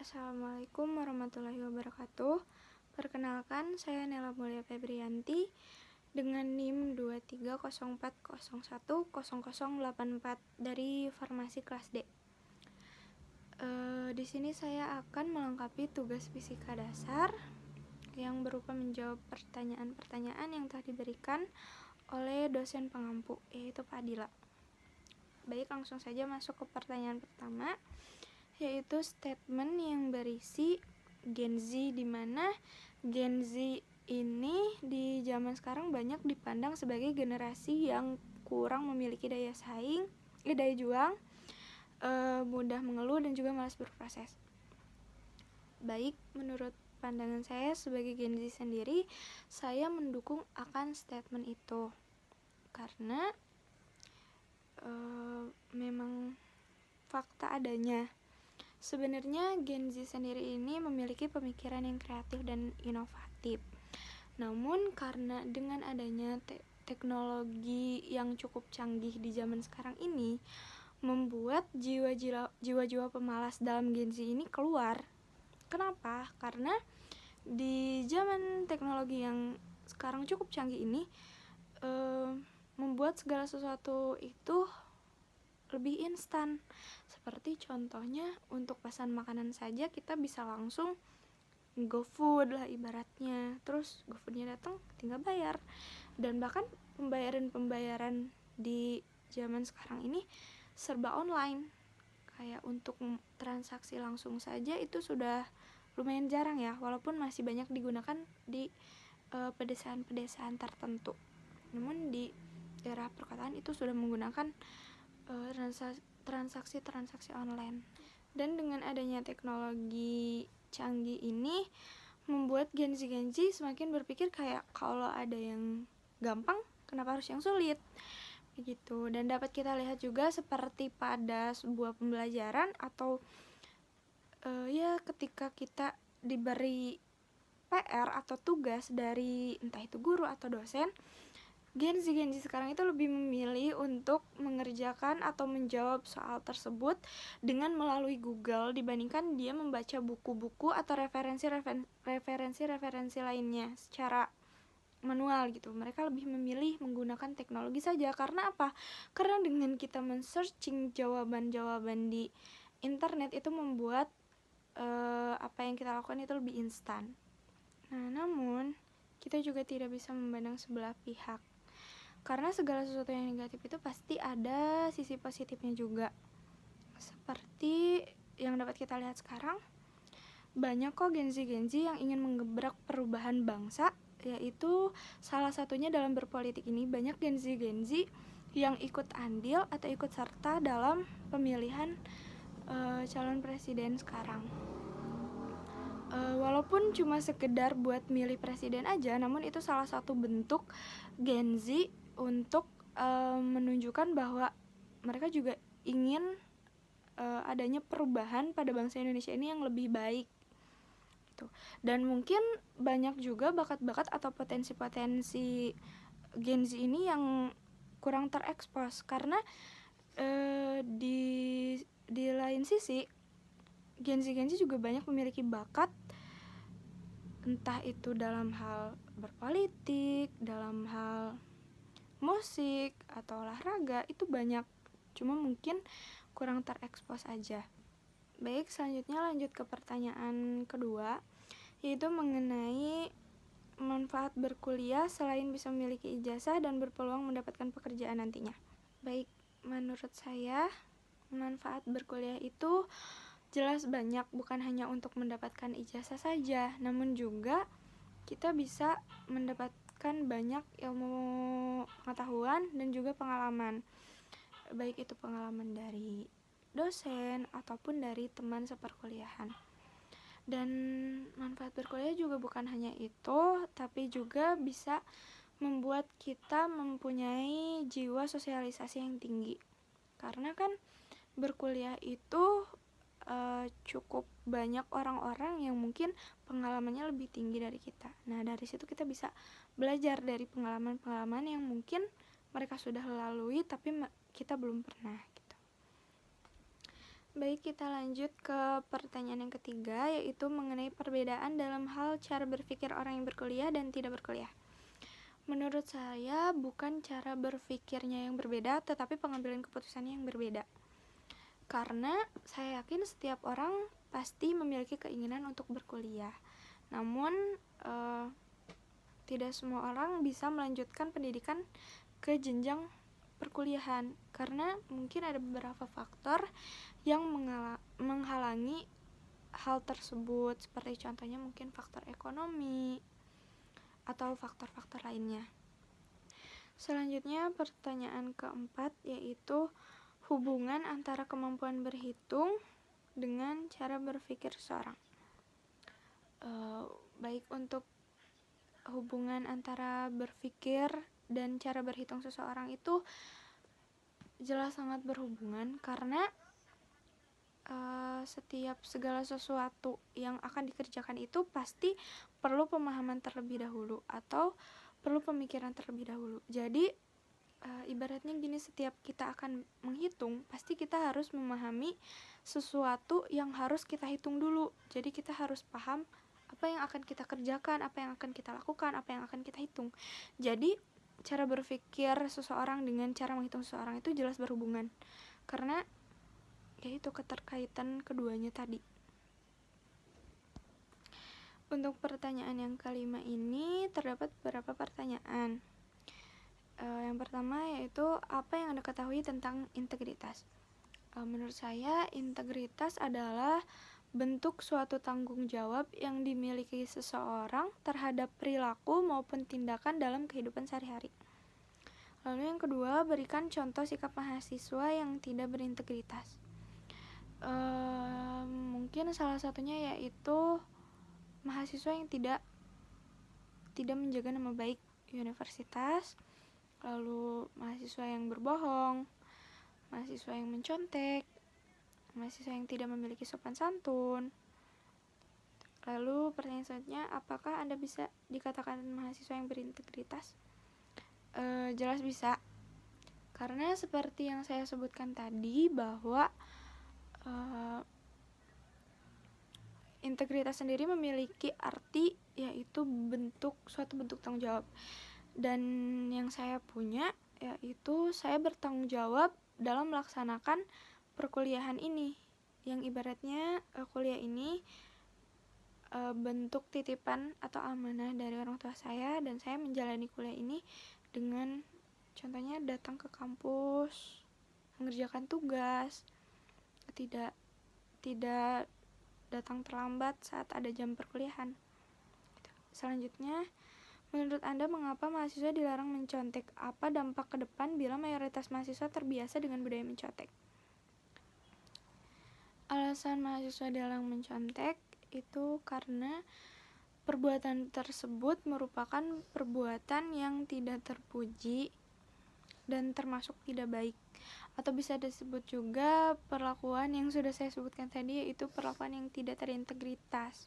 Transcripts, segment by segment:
Assalamualaikum warahmatullahi wabarakatuh. Perkenalkan, saya Nela Mulia Febrianti dengan NIM 2304010084 dari Farmasi kelas D. Di sini saya akan melengkapi tugas fisika dasar yang berupa menjawab pertanyaan-pertanyaan yang telah diberikan oleh dosen pengampu, yaitu Pak Adila. Baik, langsung saja masuk ke pertanyaan pertama, yaitu statement yang berisi Gen Z, di mana Gen Z ini di zaman sekarang banyak dipandang sebagai generasi yang kurang memiliki daya juang, mudah mengeluh dan juga malas berproses. Baik, menurut pandangan saya sebagai Gen Z sendiri, saya mendukung akan statement itu karena memang fakta adanya. Sebenarnya Gen Z sendiri ini memiliki pemikiran yang kreatif dan inovatif. Namun karena dengan adanya teknologi yang cukup canggih di zaman sekarang ini, membuat jiwa-jiwa pemalas dalam Gen Z ini keluar. Kenapa? Karena di zaman teknologi yang sekarang cukup canggih ini, membuat segala sesuatu itu lebih instan. Seperti contohnya untuk pesan makanan saja kita bisa langsung GoFood lah ibaratnya. Terus GoFoodnya datang tinggal bayar. Dan bahkan pembayaran di zaman sekarang ini serba online. Kayak untuk transaksi langsung saja itu sudah lumayan jarang ya, walaupun masih banyak digunakan di pedesaan-pedesaan tertentu. Namun di daerah perkotaan itu sudah menggunakan transaksi online. Dan dengan adanya teknologi canggih ini membuat Gen Z semakin berpikir kayak kalau ada yang gampang, kenapa harus yang sulit? Begitu. Dan dapat kita lihat juga seperti pada sebuah pembelajaran atau ketika kita diberi PR atau tugas dari entah itu guru atau dosen, Gen Z sekarang itu lebih memilih untuk mengerjakan atau menjawab soal tersebut dengan melalui Google dibandingkan dia membaca buku-buku atau referensi lainnya secara manual gitu. Mereka lebih memilih menggunakan teknologi saja. Karena apa? Karena dengan kita men-searching jawaban-jawaban di internet itu membuat apa yang kita lakukan itu lebih instan. Nah, namun kita juga tidak bisa memandang sebelah pihak. Karena segala sesuatu yang negatif itu pasti ada sisi positifnya juga. Seperti yang dapat kita lihat sekarang, banyak kok Gen Z yang ingin menggebrak perubahan bangsa, yaitu salah satunya dalam berpolitik ini banyak Gen Z yang ikut andil atau ikut serta dalam pemilihan calon presiden sekarang. Walaupun cuma sekedar buat milih presiden aja, namun itu salah satu bentuk Gen Z untuk menunjukkan bahwa mereka juga ingin adanya perubahan pada bangsa Indonesia ini yang lebih baik gitu. Dan mungkin banyak juga bakat-bakat atau potensi-potensi Gen Z ini yang kurang terekspos karena di lain sisi Gen Z juga banyak memiliki bakat, entah itu dalam hal berpolitik, dalam hal musik atau olahraga, itu banyak, cuma mungkin kurang terekspos aja. Baik, selanjutnya lanjut ke pertanyaan kedua, yaitu mengenai manfaat berkuliah selain bisa memiliki ijazah dan berpeluang mendapatkan pekerjaan nantinya. Baik, menurut saya manfaat berkuliah itu jelas banyak, bukan hanya untuk mendapatkan ijazah saja, namun juga kita bisa mendapatkan banyak ilmu pengetahuan dan juga pengalaman, baik itu pengalaman dari dosen ataupun dari teman seperkuliahan. Dan manfaat berkuliah juga bukan hanya itu, tapi juga bisa membuat kita mempunyai jiwa sosialisasi yang tinggi. Karena kan berkuliah itu cukup banyak orang-orang yang mungkin pengalamannya lebih tinggi dari kita. Nah, dari situ kita bisa belajar dari pengalaman-pengalaman yang mungkin mereka sudah lalui tapi kita belum pernah gitu. Baik, kita lanjut ke pertanyaan yang ketiga, yaitu mengenai perbedaan dalam hal cara berpikir orang yang berkuliah dan tidak berkuliah. Menurut saya, bukan cara berpikirnya yang berbeda, tetapi pengambilan keputusannya yang berbeda. Karena saya yakin setiap orang pasti memiliki keinginan untuk berkuliah. Namun, tidak semua orang bisa melanjutkan pendidikan ke jenjang perkuliahan karena mungkin ada beberapa faktor yang menghalangi hal tersebut, seperti contohnya mungkin faktor ekonomi atau faktor-faktor lainnya. Selanjutnya pertanyaan keempat, yaitu hubungan antara kemampuan berhitung dengan cara berpikir seseorang. Baik, untuk hubungan antara berpikir dan cara berhitung seseorang itu jelas sangat berhubungan karena setiap segala sesuatu yang akan dikerjakan itu pasti perlu pemahaman terlebih dahulu atau perlu pemikiran terlebih dahulu. Jadi ibaratnya gini, setiap kita akan menghitung pasti kita harus memahami sesuatu yang harus kita hitung dulu. Jadi kita harus paham apa yang akan kita kerjakan, apa yang akan kita lakukan, apa yang akan kita hitung. Jadi cara berpikir seseorang dengan cara menghitung seseorang itu jelas berhubungan karena yaitu keterkaitan keduanya tadi. Untuk pertanyaan yang kelima ini terdapat beberapa pertanyaan. Yang pertama yaitu apa yang Anda ketahui tentang integritas? Menurut saya integritas adalah bentuk suatu tanggung jawab yang dimiliki seseorang terhadap perilaku maupun tindakan dalam kehidupan sehari-hari. Lalu yang kedua, berikan contoh sikap mahasiswa yang tidak berintegritas. Mungkin salah satunya yaitu mahasiswa yang tidak menjaga nama baik universitas, lalu mahasiswa yang berbohong, mahasiswa yang mencontek, mahasiswa yang tidak memiliki sopan santun. Lalu pertanyaan selanjutnya, apakah Anda bisa dikatakan mahasiswa yang berintegritas? Jelas bisa, karena seperti yang saya sebutkan tadi bahwa integritas sendiri memiliki arti yaitu suatu bentuk tanggung jawab. Dan yang saya punya yaitu saya bertanggung jawab dalam melaksanakan perkuliahan ini, yang ibaratnya kuliah ini bentuk titipan atau amanah dari orang tua saya, dan saya menjalani kuliah ini dengan contohnya datang ke kampus, mengerjakan tugas, tidak datang terlambat saat ada jam perkuliahan. Selanjutnya, menurut Anda mengapa mahasiswa dilarang mencontek? Apa dampak ke depan bila mayoritas mahasiswa terbiasa dengan budaya mencontek? Alasan mahasiswa dilarang mencontek itu karena perbuatan tersebut merupakan perbuatan yang tidak terpuji dan termasuk tidak baik, atau bisa disebut juga perlakuan yang sudah saya sebutkan tadi, yaitu perlakuan yang tidak terintegritas.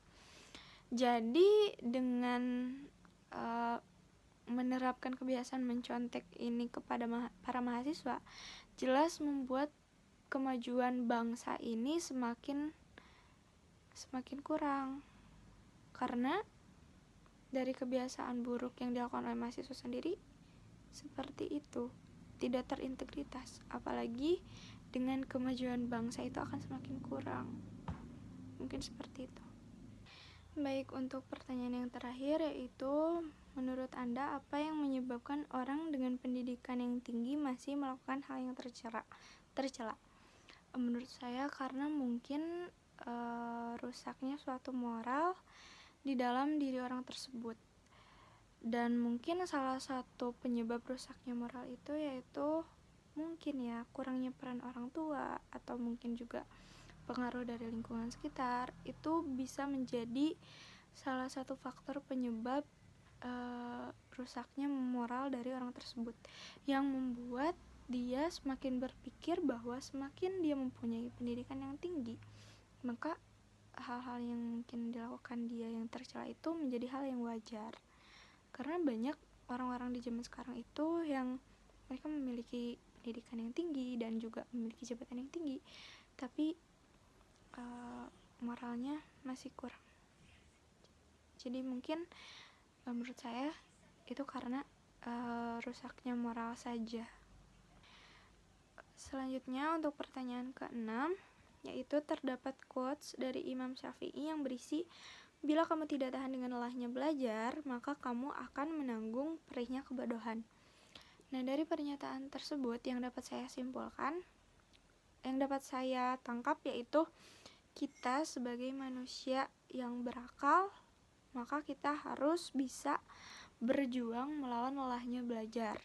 Jadi dengan menerapkan kebiasaan mencontek ini kepada para mahasiswa jelas membuat kemajuan bangsa ini semakin kurang, karena dari kebiasaan buruk yang dilakukan oleh mahasiswa sendiri seperti itu, tidak terintegritas, apalagi dengan kemajuan bangsa itu akan semakin kurang. Mungkin seperti itu. Baik, untuk pertanyaan yang terakhir yaitu menurut Anda apa yang menyebabkan orang dengan pendidikan yang tinggi masih melakukan hal yang tercela? Menurut saya karena mungkin rusaknya suatu moral di dalam diri orang tersebut. Dan mungkin salah satu penyebab rusaknya moral itu yaitu mungkin ya kurangnya peran orang tua, atau mungkin juga pengaruh dari lingkungan sekitar. Itu bisa menjadi salah satu faktor penyebab rusaknya moral dari orang tersebut, yang membuat dia semakin berpikir bahwa semakin dia mempunyai pendidikan yang tinggi, maka hal-hal yang mungkin dilakukan dia yang tercela itu menjadi hal yang wajar. Karena banyak orang-orang di zaman sekarang itu yang mereka memiliki pendidikan yang tinggi dan juga memiliki jabatan yang tinggi, tapi moralnya masih kurang. Jadi mungkin menurut saya itu karena rusaknya moral saja. Selanjutnya untuk pertanyaan ke-6, yaitu terdapat quotes dari Imam Syafi'i yang berisi, bila kamu tidak tahan dengan lelahnya belajar, maka kamu akan menanggung perihnya kebodohan. Nah, dari pernyataan tersebut yang dapat saya simpulkan, yang dapat saya tangkap yaitu kita sebagai manusia yang berakal, maka kita harus bisa berjuang melawan lelahnya belajar.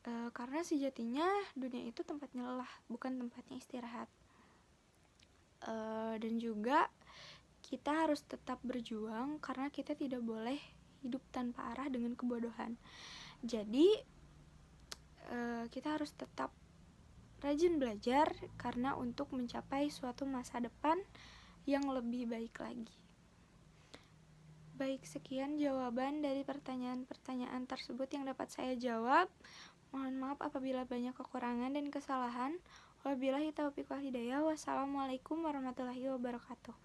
Karena sejatinya dunia itu tempatnya lelah, bukan tempatnya istirahat. Dan juga kita harus tetap berjuang karena kita tidak boleh hidup tanpa arah dengan kebodohan. Jadi kita harus tetap rajin belajar karena untuk mencapai suatu masa depan yang lebih baik lagi. Baik, sekian jawaban dari pertanyaan-pertanyaan tersebut yang dapat saya jawab. Mohon maaf apabila banyak kekurangan dan kesalahan. Wabillahi taufiq wal hidayah. Wassalamualaikum warahmatullahi wabarakatuh.